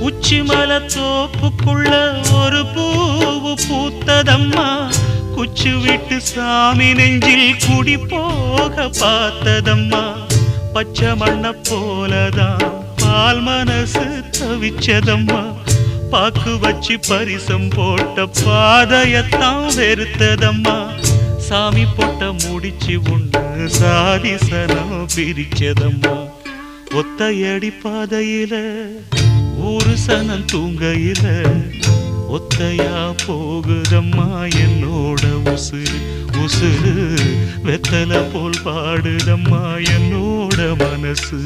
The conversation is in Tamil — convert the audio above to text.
உச்சிமல தோப்புக்குள்ள ஒரு பூவு பூத்ததம்மா, குச்சி விட்டு சாமி நெஞ்சில் குடி போக பார்த்ததம்மா. பச்சை மண்ண போலதான் பால் மனசு தவிச்சதம்மா, பாக்கு வச்சு பரிசம் போட்ட பாதையத்தான் வெறுத்ததம்மா. சாமி போட்ட முடிச்சு உண்டு சாதிசனம் பிரிச்சதம்மா. ஒத்தையடி பாதையில ஊரு சனம் தூங்கையில ஒத்தையா போகுதம்மா என்னோட உசுறு. உசுறு வெத்தல போல் பாடுதம்மா என்னோட மனசு.